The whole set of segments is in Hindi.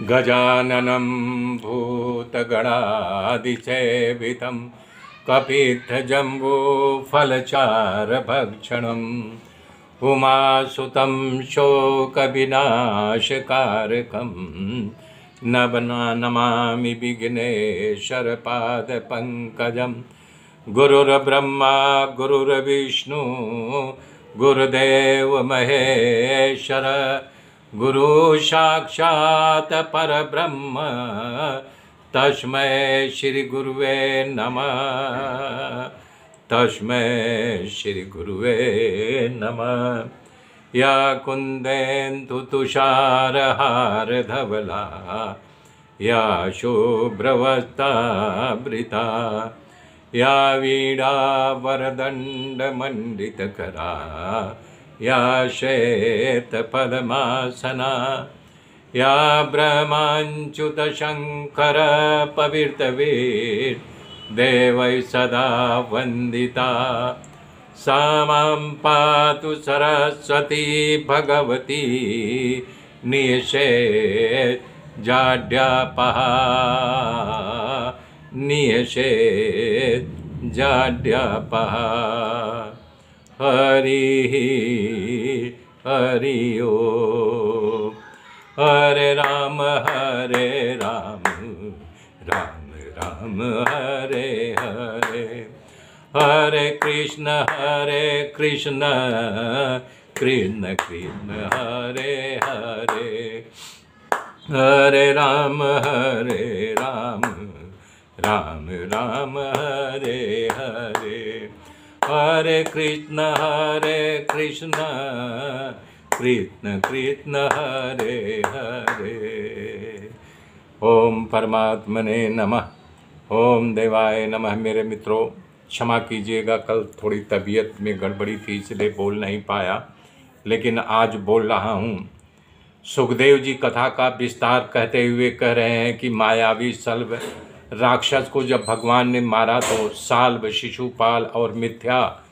गजाननं भूतगणादिसेवितं कपित्थजम्बूफलचारभक्षणम् उमासुतं शोकविनाशकारकं नमामि विघ्नेश्वरपादपङ्कजं। गुरुर्ब्रह्मा गुरुर्विष्णु गुरुदेव महेश्वर गुरु साक्षात् परब्रह्म तस्मै श्री गुरुवे नमः। तस्मै श्री गुरुवे नमः। या कुन्देन्दु तुषारहार धवला या शुभ्रवस्त्रावृता या वीणा वरदण्डमण्डितकरा या श्वेतपद्मासना या ब्रह्माच्युतशङ्कर पवित्रवीर देवै सदा वन्दिता सा मां पातु सरस्वती भगवती निषेधाढ्यापहा निषेधाढ्यापहा। हरि हरि ओम। हरे राम राम राम हरे हरे। हरे कृष्ण कृष्ण कृष्ण हरे हरे। हरे राम राम राम हरे हरे। हरे कृष्ण कृष्ण कृष्ण हरे हरे। ओम परमात्मने नमः। ओम देवाय नमः। मेरे मित्रों, क्षमा कीजिएगा, कल थोड़ी तबीयत में गड़बड़ी थी इसलिए बोल नहीं पाया, लेकिन आज बोल रहा हूँ। सुखदेव जी कथा का विस्तार कहते हुए कह रहे हैं कि मायावी सल्व राक्षस को जब भगवान ने मारा तो साल्व, शिशुपाल और मिथ्या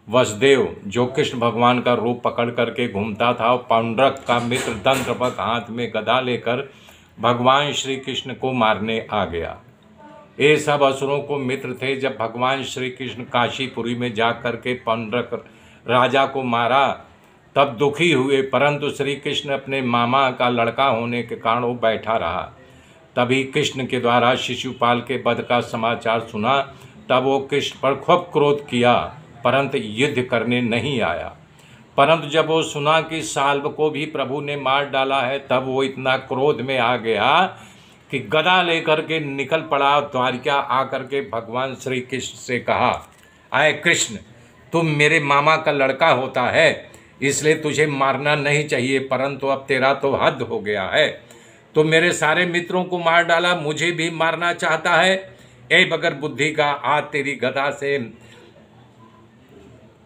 वसुदेव, जो कृष्ण भगवान का रूप पकड़ करके घूमता था, और पौंड्रक का मित्र दंत्रवत हाथ में गदा लेकर भगवान श्री कृष्ण को मारने आ गया। ये सब असुरों को मित्र थे। जब भगवान श्री कृष्ण काशीपुरी में जा कर के पौंड्रक राजा को मारा तब दुखी हुए, परंतु श्री कृष्ण अपने मामा का लड़का होने के कारण वो बैठा रहा। तभी कृष्ण के द्वारा शिशुपाल के वध का समाचार सुना, तब वो कृष्ण पर खूब क्रोध किया, परंतु युद्ध करने नहीं आया। परंतु जब वो सुना कि साल्व को भी प्रभु ने मार डाला है, तब वो इतना क्रोध में आ गया कि गदा लेकर के निकल पड़ा। द्वारिका आकर के भगवान श्री कृष्ण से कहा, आए कृष्ण, तुम मेरे मामा का लड़का होता है, इसलिए तुझे मारना नहीं चाहिए, परंतु अब तेरा तो हद हो गया है। तो मेरे सारे मित्रों को मार डाला, मुझे भी मारना चाहता है। ए बगर बुद्धि का, आज तेरी गदा से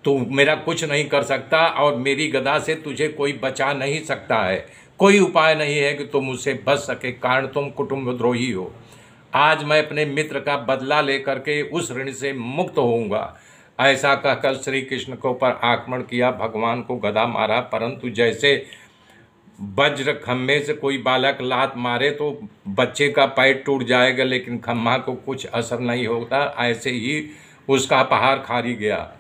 तू मेरा कुछ नहीं कर सकता, और मेरी गदा से तुझे कोई बचा नहीं सकता है। कोई उपाय नहीं है कि तुम मुझसे बच सके, कारण तुम कुटुंबद्रोही हो। आज मैं अपने मित्र का बदला लेकर के उस ऋण से मुक्त होऊंगा। ऐसा कहकर श्री कृष्ण के ऊपर आक्रमण किया, भगवान को गदा मारा। परंतु जैसे वज्र खम्भे से कोई बालक लात मारे तो बच्चे का पैर टूट जाएगा, लेकिन खम्भा को कुछ असर नहीं होता, ऐसे ही उसका प्रहार खारी गया।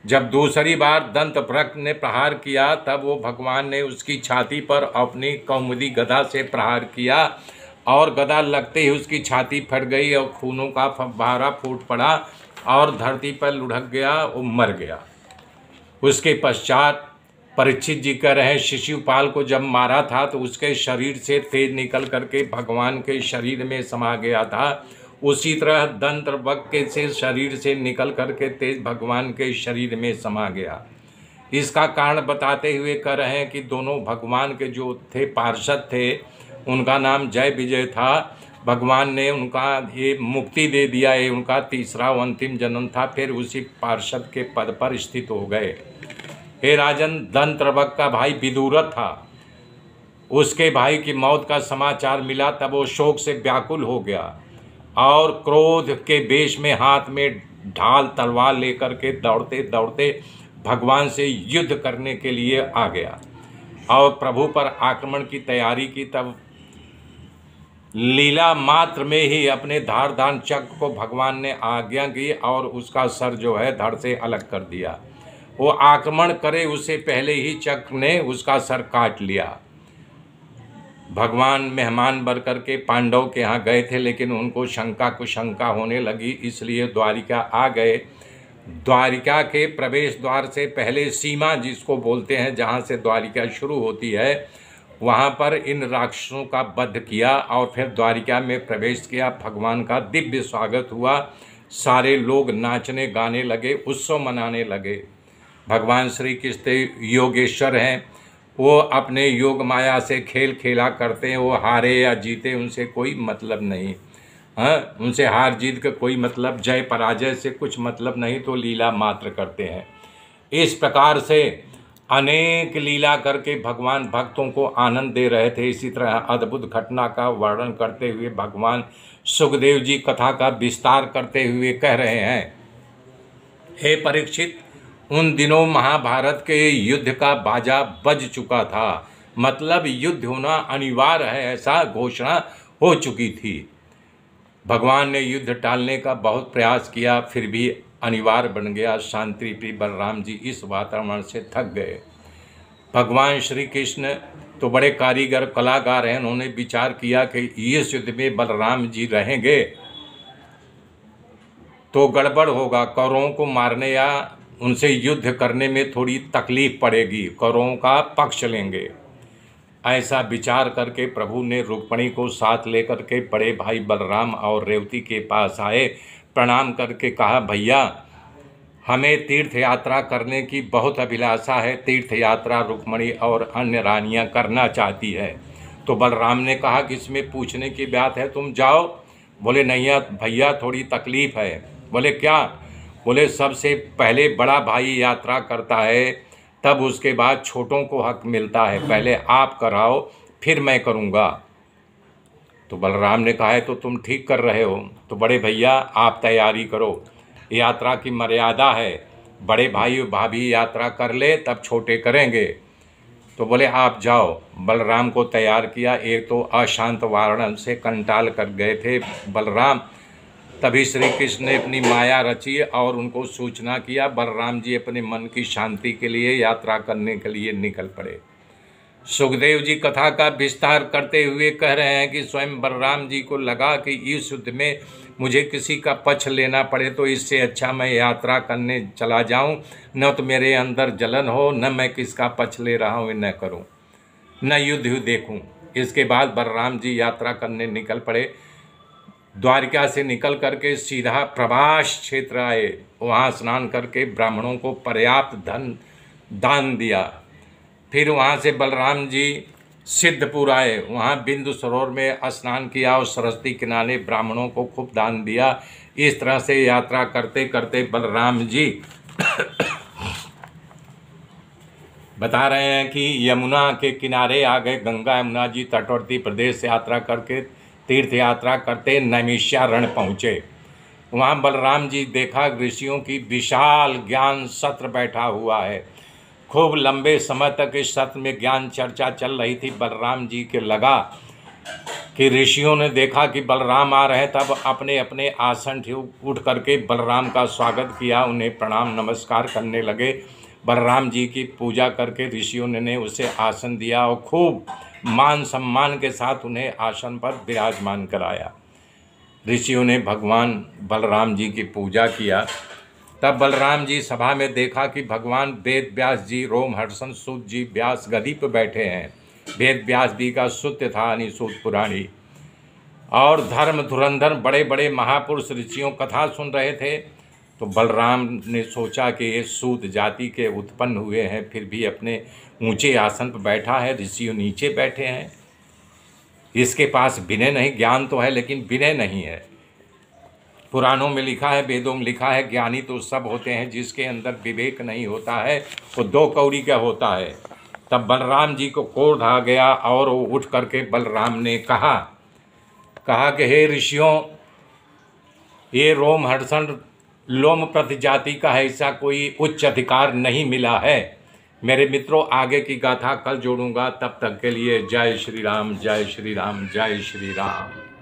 जब दूसरी बार दंतवक्र ने प्रहार किया, तब वो भगवान ने उसकी छाती पर अपनी कौमुदी गदा से प्रहार किया, और गदा लगते ही उसकी छाती फट गई और खूनों का फव्वारा फूट पड़ा और धरती पर लुढ़क गया, वो मर गया। उसके पश्चात परीक्षित जी कह रहे हैं, शिशुपाल को जब मारा था तो उसके शरीर से तेज निकल करके भगवान के शरीर में समा गया था। उसी तरह दंत्रवक्र के से शरीर से निकल करके तेज भगवान के शरीर में समा गया। इसका कारण बताते हुए कह रहे हैं कि दोनों भगवान के जो थे पार्षद थे, उनका नाम जय विजय था। भगवान ने उनका ये मुक्ति दे दिया, ये उनका तीसरा और अंतिम जन्म था, फिर उसी पार्षद के पद पर स्थित हो गए। हे राजन, दंत्रवक्र का भाई विदुरथ था, उसके भाई की मौत का समाचार मिला, तब वो शोक से व्याकुल हो गया और क्रोध के वेश में हाथ में ढाल तलवार लेकर के दौड़ते दौड़ते भगवान से युद्ध करने के लिए आ गया और प्रभु पर आक्रमण की तैयारी की। तब लीला मात्र में ही अपने धारदार चक्र को भगवान ने आज्ञा की और उसका सर जो है धड़ से अलग कर दिया। वो आक्रमण करे उससे पहले ही चक्र ने उसका सर काट लिया। भगवान मेहमान बन करके पांडव के यहाँ गए थे, लेकिन उनको शंका कुशंका होने लगी, इसलिए द्वारिका आ गए। द्वारिका के प्रवेश द्वार से पहले सीमा जिसको बोलते हैं, जहाँ से द्वारिका शुरू होती है, वहाँ पर इन राक्षसों का वध किया और फिर द्वारिका में प्रवेश किया। भगवान का दिव्य स्वागत हुआ, सारे लोग नाचने गाने लगे, उत्सव मनाने लगे। भगवान श्री कृष्ण योगेश्वर हैं, वो अपने योग माया से खेल खेला करते हैं। वो हारे या जीते उनसे कोई मतलब नहीं, हाँ, उनसे हार जीत का कोई मतलब, जय पराजय से कुछ मतलब नहीं, तो लीला मात्र करते हैं। इस प्रकार से अनेक लीला करके भगवान भक्तों को आनंद दे रहे थे। इसी तरह अद्भुत घटना का वर्णन करते हुए भगवान सुखदेव जी कथा का विस्तार करते हुए कह रहे हैं, हे परीक्षित, उन दिनों महाभारत के युद्ध का बाजा बज चुका था, मतलब युद्ध होना अनिवार्य है ऐसा घोषणा हो चुकी थी। भगवान ने युद्ध टालने का बहुत प्रयास किया, फिर भी अनिवार्य बन गया। शांति प्रिय बलराम जी इस वातावरण से थक गए। भगवान श्री कृष्ण तो बड़े कारीगर कलाकार हैं, उन्होंने विचार किया कि इस युद्ध में बलराम जी रहेंगे तो गड़बड़ होगा, कौरवों को मारने या उनसे युद्ध करने में थोड़ी तकलीफ पड़ेगी, कौरवों का पक्ष लेंगे। ऐसा विचार करके प्रभु ने रुक्मिणी को साथ लेकर के बड़े भाई बलराम और रेवती के पास आए। प्रणाम करके कहा, भैया हमें तीर्थ यात्रा करने की बहुत अभिलाषा है, तीर्थ यात्रा रुक्मिणी और अन्य रानियां करना चाहती है। तो बलराम ने कहा कि इसमें पूछने की बात है, तुम जाओ। बोले नहीं भैया, थोड़ी तकलीफ है। बोले क्या? बोले सबसे पहले बड़ा भाई यात्रा करता है, तब उसके बाद छोटों को हक मिलता है, पहले आप कराओ फिर मैं करूँगा। तो बलराम ने कहा है तो तुम ठीक कर रहे हो, तो बड़े भैया आप तैयारी करो, यात्रा की मर्यादा है, बड़े भाई भाभी यात्रा कर ले तब छोटे करेंगे। तो बोले आप जाओ। बलराम को तैयार किया। एक तो अशांत वातावरण से कंटाल कर गए थे बलराम, तभी श्री कृष्ण ने अपनी माया रची और उनको सूचना किया। बलराम जी अपने मन की शांति के लिए यात्रा करने के लिए निकल पड़े। सुखदेव जी कथा का विस्तार करते हुए कह रहे हैं कि स्वयं बलराम जी को लगा कि इस युद्ध में मुझे किसी का पक्ष लेना पड़े तो इससे अच्छा मैं यात्रा करने चला जाऊं, न तो मेरे अंदर जलन हो, न मैं किसका पक्ष ले रहा हूं न करूं, न युद्ध देखूं। इसके बाद बलराम जी यात्रा करने निकल पड़े। द्वारिका से निकल करके सीधा प्रभास क्षेत्र आए, वहाँ स्नान करके ब्राह्मणों को पर्याप्त धन दान दिया। फिर वहाँ से बलराम जी सिद्धपुर आए, वहाँ बिंदु सरोवर में स्नान किया और सरस्वती किनारे ब्राह्मणों को खूब दान दिया। इस तरह से यात्रा करते करते बलराम जी बता रहे हैं कि यमुना के किनारे आ गए। गंगा यमुना जी तटवर्ती प्रदेश से यात्रा करके तीर्थ यात्रा करते नैमिषारण्य पहुँचे। वहाँ बलराम जी देखा ऋषियों की विशाल ज्ञान सत्र बैठा हुआ है। खूब लंबे समय तक इस सत्र में ज्ञान चर्चा चल रही थी। बलराम जी के लगा कि ऋषियों ने देखा कि बलराम आ रहे हैं, तब अपने अपने आसन से उठ करके बलराम का स्वागत किया, उन्हें प्रणाम नमस्कार करने लगे। बलराम जी की पूजा करके ऋषियों ने उसे आसन दिया और खूब मान सम्मान के साथ उन्हें आसन पर विराजमान कराया। ऋषियों ने भगवान बलराम जी की पूजा किया। तब बलराम जी सभा में देखा कि भगवान वेद व्यास जी, रोमहर्षण सूत जी व्यास गद्दी पर बैठे हैं। वेद व्यास जी का सुत्य था अनिसूत पुराणी, और धर्म धुरंधर बड़े बड़े महापुरुष ऋषियों कथा सुन रहे थे। तो बलराम ने सोचा कि ये सूत जाति के उत्पन्न हुए हैं, फिर भी अपने ऊंचे आसन पर बैठा है, ऋषियों नीचे बैठे हैं, इसके पास विनय नहीं, ज्ञान तो है लेकिन विनय नहीं है। पुराणों में लिखा है, वेदों में लिखा है, ज्ञानी तो सब होते हैं, जिसके अंदर विवेक नहीं होता है वो दो कौड़ी का होता है। तब बलराम जी को क्रोध आ गया और वो उठ करके बलराम ने कहा कि हे ऋषियों, ये रोमहर्षण लोम प्रति जाति का ऐसा कोई उच्च अधिकार नहीं मिला है मेरे मित्रों, आगे की गाथा कल जोड़ूंगा। तब तक के लिए जय श्री राम, जय श्री राम, जय श्री राम।